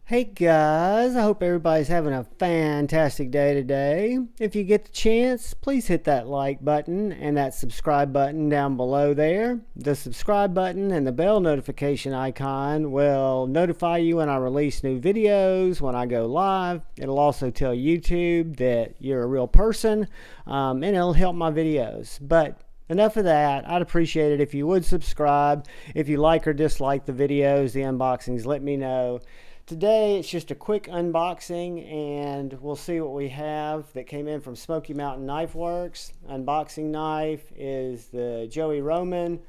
Hey guys, I hope everybody's having a fantastic day today. If you get the chance, please hit that like button and that subscribe button down below there. The subscribe button and the bell notification icon will notify you when I release new videos, when I go live. It'll also tell YouTube that you're a real person, and it'll help my videos. But enough of that. I'd appreciate it if you would subscribe. If you like or dislike the videos, the unboxings, let me know. Today it's just a quick unboxing and we'll see what we have that came in from Smoky Mountain Knife Works. Unboxing knife is the Joey Roman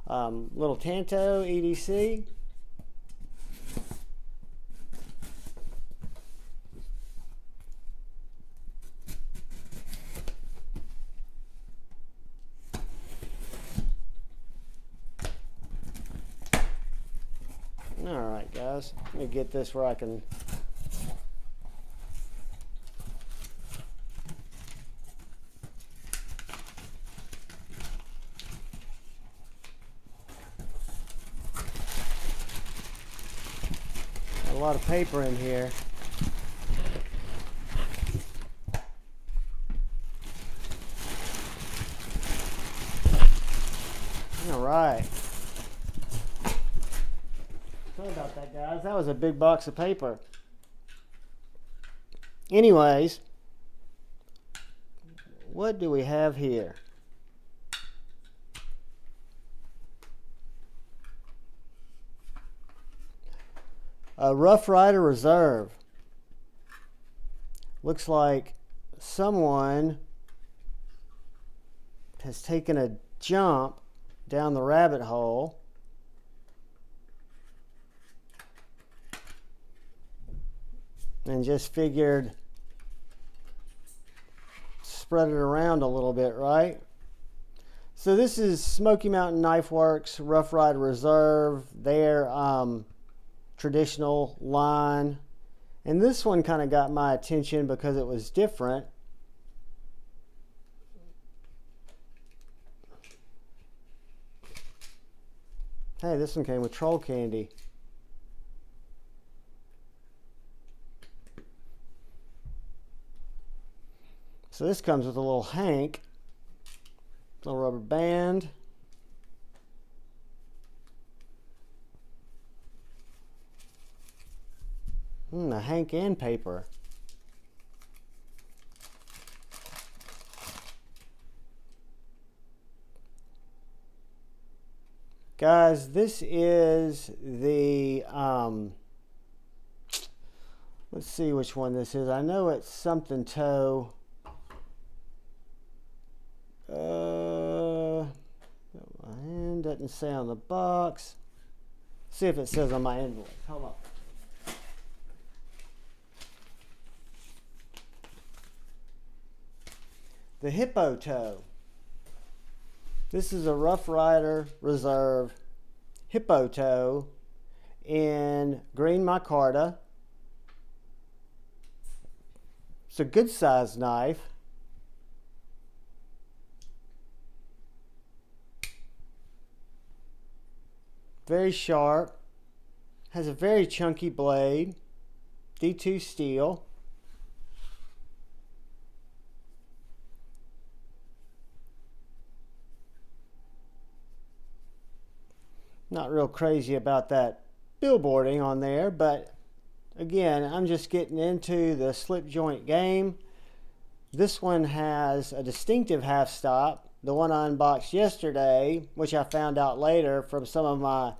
little Tanto EDC. Alright guys, let me get this where I can got a lot of paper in here. Alright. Sorry about that, guys. That was a big box of paper. Anyways, what do we have here? A Rough Ryder Reserve. Looks like someone has taken a jump down the rabbit hole and just figured spread it around a little bit, right? So this is Smoky Mountain Knife Works Rough Ryder Reserve, their traditional line. And this one kind of got my attention because it was different. Hey, this one came with troll candy. So this comes with a little hank, little rubber band. A hank and paper. Guys, this is the, let's see which one this is. I know it's something toe. And doesn't say on the box. See if it says on my envelope. Hold on. The Hippo toe. This is a Rough Ryder Reserve Hippo toe in green micarta. It's a good sized knife. Very sharp, has a very chunky blade, D2 steel. Not real crazy about that billboarding on there, but again, I'm just getting into the slip joint game. This one has a distinctive half stop. The one I unboxed yesterday, which I found out later from some of my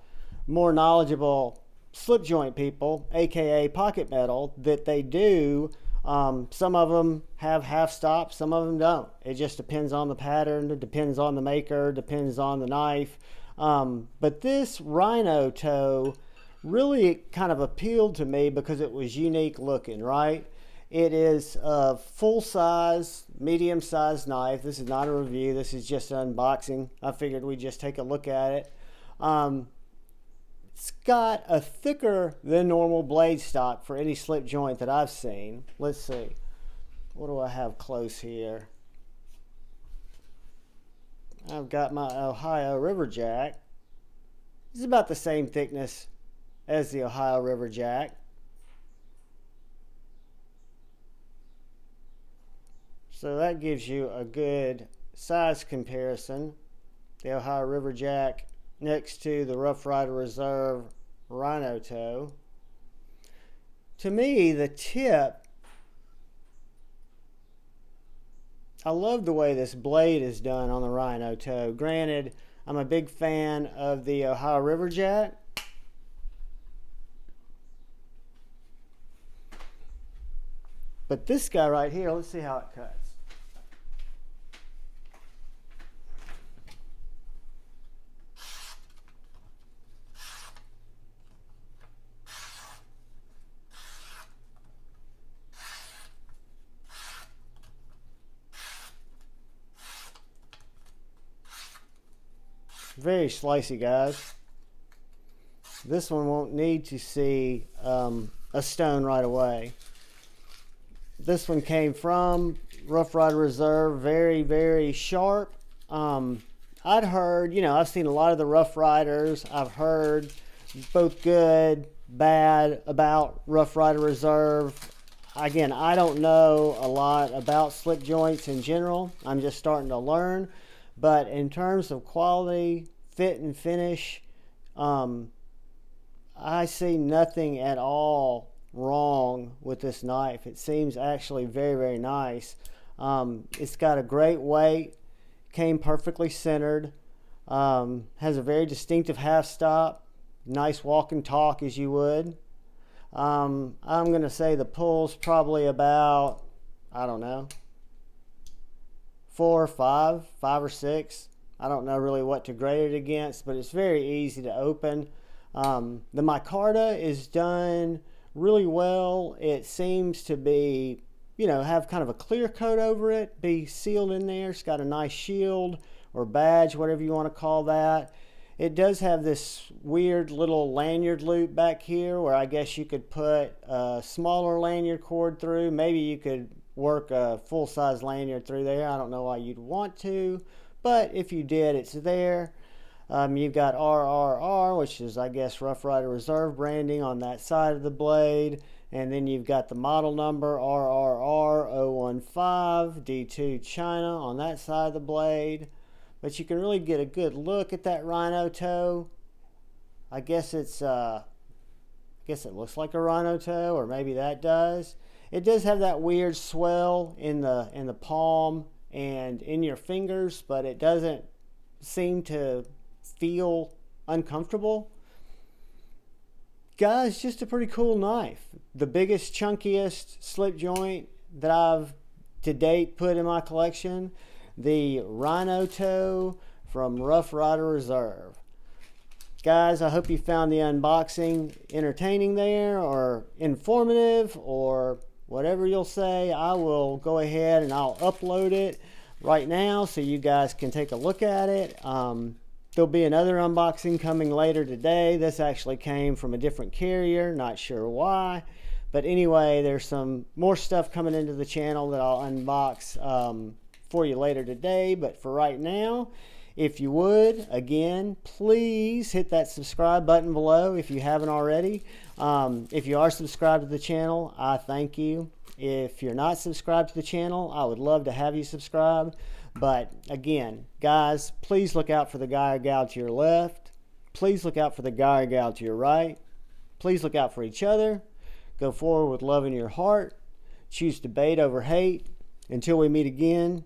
more knowledgeable slip joint people, aka pocket metal, that they do. Some of them have half stops, some of them don't. It just depends on the pattern, it depends on the maker, depends on the knife. But this rhino toe really kind of appealed to me because it was unique looking, right? It is a full-size, medium-sized knife. This is not a review. This is just an unboxing. I figured we'd just take a look at it. It's got a thicker than normal blade stock for any slip joint that I've seen. Let's see. What do I have close here? I've got my Ohio River Jack. It's about the same thickness as the Ohio River Jack. So that gives you a good size comparison. The Ohio River Jack next to the Rough Ryder Reserve Rhino Toe. To me, the tip, I love the way this blade is done on the Rhino Toe. Granted, I'm a big fan of the Ohio River Jack. But this guy right here, let's see how it cuts. Very slicey, guys. This one won't need to see a stone right away. This one came from Rough Ryder Reserve, very, very sharp. I'd heard, I've seen a lot of the Rough Riders. I've heard both good, bad about Rough Ryder Reserve. Again, I don't know a lot about slip joints in general. I'm just starting to learn. But in terms of quality, fit, and finish, I see nothing at all wrong with this knife. It seems actually very, very nice. It's got a great weight, came perfectly centered, has a very distinctive half stop, nice walk and talk as you would. I'm going to say the pull's probably about, I don't know, 4 or 5 or 6. I don't know really what to grade it against, but it's very easy to open. The micarta is done really well. It seems to be, have kind of a clear coat over it, be sealed in there. It's got a nice shield or badge, whatever you want to call that. It does have this weird little lanyard loop back here where I guess you could put a smaller lanyard cord through. Maybe you could work a full-size lanyard through there. I don't know why you'd want to, but if you did, it's there. You've got RRR, which is, I guess, Rough Ryder Reserve branding on that side of the blade. And then you've got the model number RRR015 D2 China on that side of the blade. But you can really get a good look at that Rhino toe. I guess it looks like a Rhino toe, or maybe that does. It does have that weird swell in the palm and in your fingers, but it doesn't seem to feel uncomfortable. Guys, just a pretty cool knife. The biggest, chunkiest slip joint that I've to date put in my collection. The Rhino Toe from Rough Ryder Reserve. Guys, I hope you found the unboxing entertaining there, or informative, or whatever you'll say. I will go ahead and I'll upload it right now so you guys can take a look at it. There'll be another unboxing coming later today. This actually came from a different carrier, not sure why. But anyway, there's some more stuff coming into the channel that I'll unbox for you later today. But for right now, if you would, again, please hit that subscribe button below if you haven't already. If you are subscribed to the channel, I thank you. If you're not subscribed to the channel, I would love to have you subscribe. But again, guys, please look out for the guy or gal to your left. Please look out for the guy or gal to your right. Please look out for each other. Go forward with love in your heart. Choose debate over hate. Until we meet again,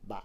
bye.